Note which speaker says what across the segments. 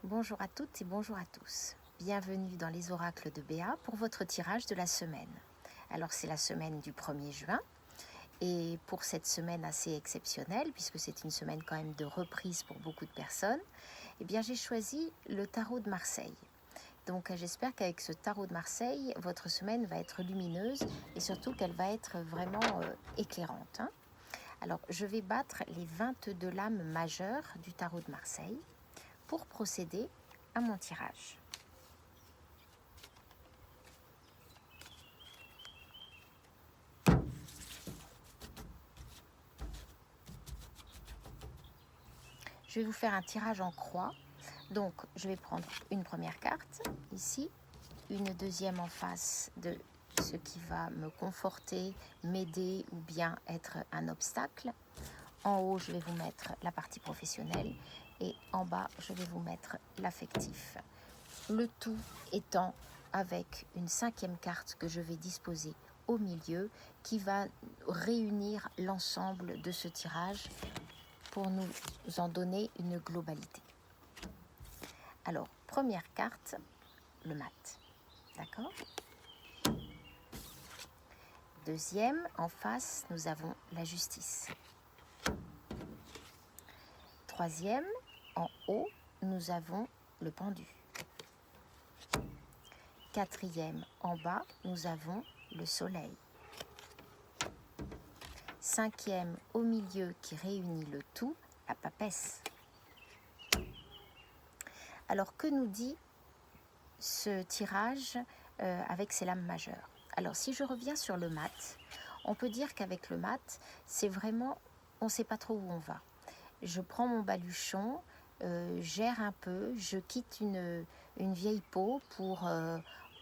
Speaker 1: Bonjour à toutes et bonjour à tous. Bienvenue dans les oracles de Béa pour votre tirage de la semaine. Alors c'est la semaine du 1er juin et pour cette semaine assez exceptionnelle, puisque c'est une semaine quand même de reprise pour beaucoup de personnes, eh bien j'ai choisi le tarot de Marseille. Donc j'espère qu'avec ce tarot de Marseille, votre semaine va être lumineuse et surtout qu'elle va être vraiment éclairante. Alors je vais battre les 22 lames majeures du tarot de Marseille pour procéder à mon tirage. Je vais vous faire un tirage en croix. Donc, je vais prendre une première carte, ici, une deuxième en face de ce qui va me conforter, m'aider ou bien être un obstacle. En haut, je vais vous mettre la partie professionnelle et en bas, je vais vous mettre l'affectif. Le tout étant avec une cinquième carte que je vais disposer au milieu qui va réunir l'ensemble de ce tirage pour nous en donner une globalité. Alors, première carte, le mat. D'accord ? Deuxième, en face, nous avons la justice. Troisième, en haut, nous avons le pendu. Quatrième, en bas, nous avons le soleil. Cinquième, au milieu, qui réunit le tout, la papesse. Alors, que nous dit ce tirage avec ces lames majeures ? Alors, si je reviens sur le mat, on peut dire qu'avec le mat, c'est vraiment, on ne sait pas trop où on va. Je prends mon baluchon, gère un peu, je quitte une vieille peau pour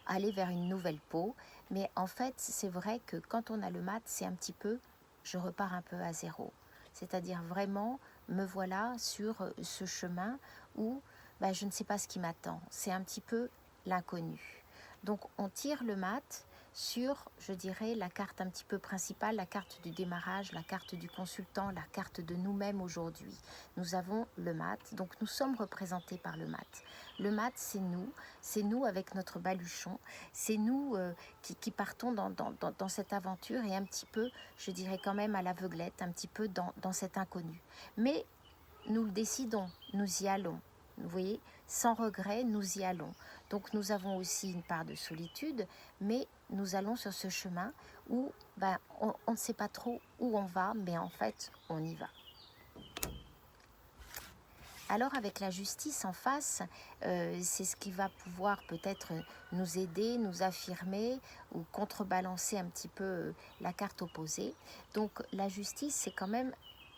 Speaker 1: aller vers une nouvelle peau. Mais en fait, c'est vrai que quand on a le mat, c'est un petit peu, je repars un peu à zéro. C'est-à-dire vraiment, me voilà sur ce chemin où je ne sais pas ce qui m'attend. C'est un petit peu l'inconnu. Donc on tire le mat sur, je dirais, la carte un petit peu principale, la carte du démarrage, la carte du consultant, la carte de nous-mêmes aujourd'hui. Nous avons le mat, donc nous sommes représentés par le mat. Le mat, c'est nous avec notre baluchon, c'est nous qui partons dans cette aventure et un petit peu, je dirais quand même à l'aveuglette, un petit peu dans cet inconnu. Mais nous le décidons, nous y allons. Vous voyez, sans regret, nous y allons. Donc nous avons aussi une part de solitude, mais nous allons sur ce chemin où on ne sait pas trop où on va, mais en fait, on y va. Alors avec la justice en face, c'est ce qui va pouvoir peut-être nous aider, nous affirmer ou contrebalancer un petit peu la carte opposée. Donc la justice, c'est quand même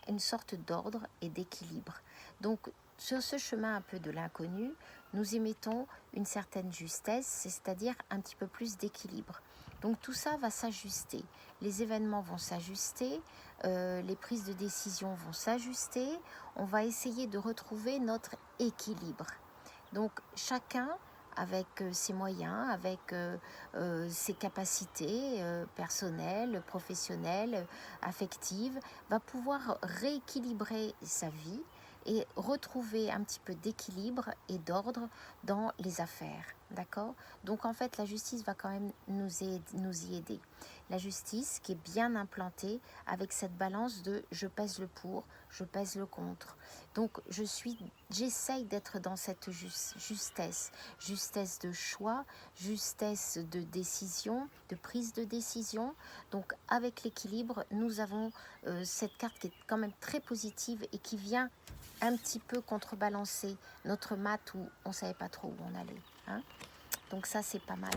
Speaker 1: une sorte d'ordre et d'équilibre. Donc sur ce chemin un peu de l'inconnu, nous y mettons une certaine justesse, c'est-à-dire un petit peu plus d'équilibre. Donc tout ça va s'ajuster, les événements vont s'ajuster, les prises de décision vont s'ajuster, on va essayer de retrouver notre équilibre. Donc chacun avec ses moyens, avec ses capacités personnelles, professionnelles, affectives, va pouvoir rééquilibrer sa vie et retrouver un petit peu d'équilibre et d'ordre dans les affaires. D'accord ? Donc en fait, la justice va quand même nous y aider. La justice qui est bien implantée avec cette balance de je pèse le pour, je pèse le contre. Donc j'essaye d'être dans cette justesse, justesse de choix, justesse de décision, de prise de décision. Donc avec l'équilibre, nous avons cette carte qui est quand même très positive et qui vient un petit peu contrebalancer notre mat où on ne savait pas trop où on allait. Hein. Donc ça, c'est pas mal.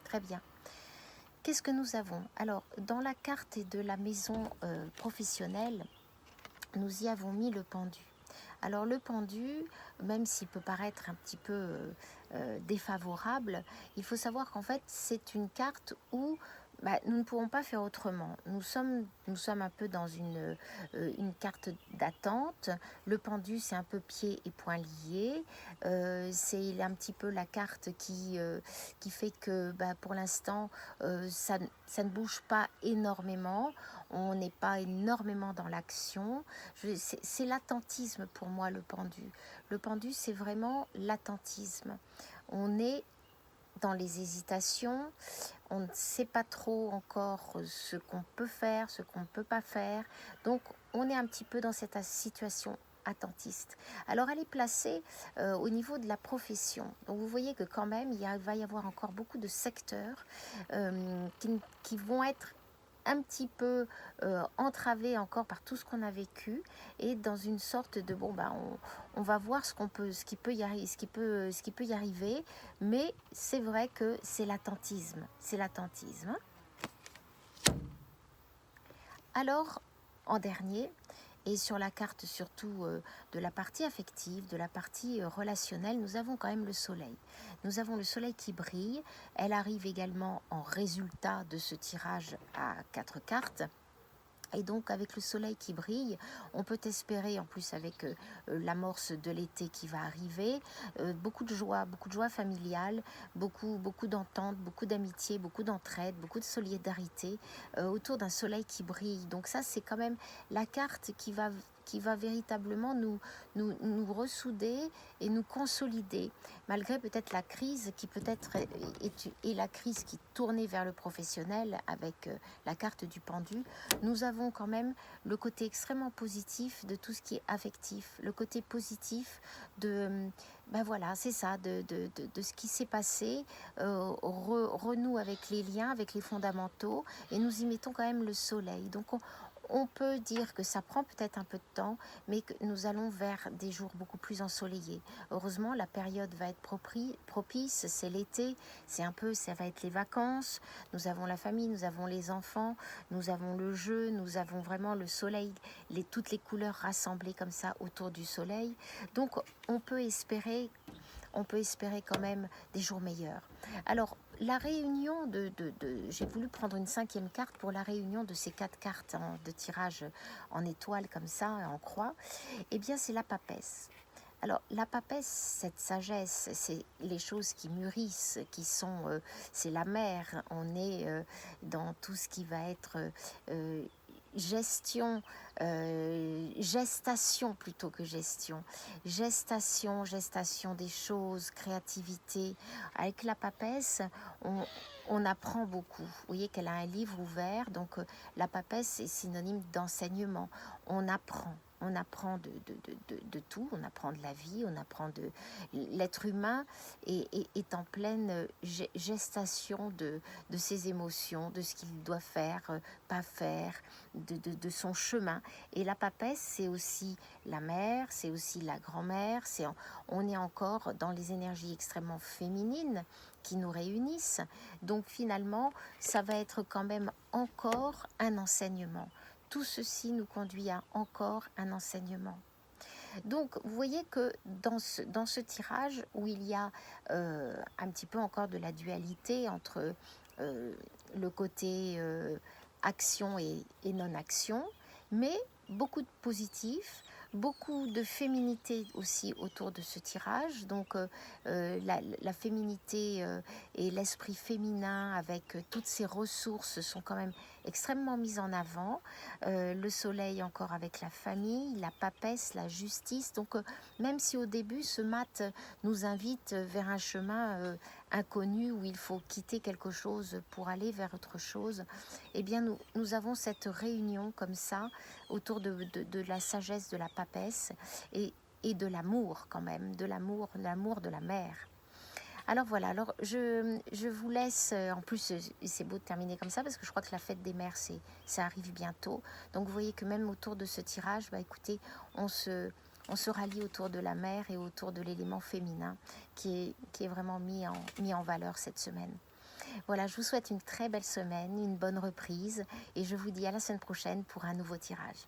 Speaker 1: Très bien. Qu'est-ce que nous avons ? Alors, dans la carte de la maison professionnelle, nous y avons mis le pendu. Alors le pendu, même s'il peut paraître un petit peu défavorable, il faut savoir qu'en fait c'est une carte où nous ne pourrons pas faire autrement. Nous sommes un peu dans une carte d'attente. Le pendu, c'est un peu pieds et poings liés. C'est un petit peu la carte qui fait que pour l'instant, ça ne bouge pas énormément. On n'est pas énormément dans l'action. C'est l'attentisme pour moi, le pendu. Le pendu, c'est vraiment l'attentisme. On est dans les hésitations, on ne sait pas trop encore ce qu'on peut faire, ce qu'on ne peut pas faire. Donc, on est un petit peu dans cette situation attentiste. Alors, elle est placée au niveau de la profession. Donc, vous voyez que quand même, va y avoir encore beaucoup de secteurs qui vont être un petit peu entravé encore par tout ce qu'on a vécu et dans une sorte de on va voir ce qui peut y arriver, ce qui peut y arriver, mais c'est vrai que c'est l'attentisme, hein. Alors en dernier, et sur la carte surtout de la partie affective, de la partie relationnelle, nous avons quand même le soleil. Nous avons le soleil qui brille. Elle arrive également en résultat de ce tirage à 4 cartes. Et donc avec le soleil qui brille, on peut espérer, en plus avec l'amorce de l'été qui va arriver, beaucoup de joie familiale, beaucoup d'entente, beaucoup d'amitié, beaucoup d'entraide, beaucoup de solidarité autour d'un soleil qui brille. Donc ça, c'est quand même la carte qui va véritablement nous ressouder et nous consolider, malgré peut-être la crise qui peut-être est la crise qui tournait vers le professionnel avec la carte du pendu. Nous avons quand même le côté extrêmement positif de tout ce qui est affectif, le côté positif de, c'est ça, de ce qui s'est passé, renoue avec les liens, avec les fondamentaux, et nous y mettons quand même le soleil. Donc on peut dire que ça prend peut-être un peu de temps, mais que nous allons vers des jours beaucoup plus ensoleillés. Heureusement, la période va être propice, c'est l'été, ça va être les vacances, nous avons la famille, nous avons les enfants, nous avons le jeu, nous avons vraiment le soleil, toutes les couleurs rassemblées comme ça autour du soleil. Donc on peut espérer quand même des jours meilleurs. Alors, la réunion j'ai voulu prendre une 5e carte pour la réunion de ces 4 cartes de tirage en étoile comme ça, en croix. Eh bien, c'est la papesse. Alors, la papesse, cette sagesse, c'est les choses qui mûrissent, c'est la mer. On est dans tout ce qui va être gestation plutôt que gestion. Gestation des choses, créativité. Avec la papesse, on apprend beaucoup. Vous voyez qu'elle a un livre ouvert, donc la papesse est synonyme d'enseignement. On apprend de tout, on apprend de la vie, on apprend de l'être humain est en pleine gestation de ses émotions, de ce qu'il doit faire, pas faire, de son chemin. Et la papesse, c'est aussi la mère, c'est aussi la grand-mère, on est encore dans les énergies extrêmement féminines qui nous réunissent. Donc finalement, ça va être quand même encore un enseignement. Tout ceci nous conduit à encore un enseignement. Donc, vous voyez que dans ce tirage où il y a un petit peu encore de la dualité entre le côté action et non-action, mais beaucoup de positif, beaucoup de féminité aussi autour de ce tirage. Donc la féminité et l'esprit féminin avec toutes ces ressources sont quand même extrêmement mises en avant. Le soleil encore avec la famille, la papesse, la justice. Donc même si au début ce mat nous invite vers un chemin inconnu où il faut quitter quelque chose pour aller vers autre chose, eh bien nous avons cette réunion comme ça autour de la sagesse de la papesse et de l'amour quand même, de l'amour de la mère. Alors voilà, alors je vous laisse, en plus c'est beau de terminer comme ça parce que je crois que la fête des mères, ça arrive bientôt. Donc vous voyez que même autour de ce tirage, écoutez, on se rallie autour de la mère et autour de l'élément féminin qui est vraiment mis en valeur cette semaine. Voilà, je vous souhaite une très belle semaine, une bonne reprise et je vous dis à la semaine prochaine pour un nouveau tirage.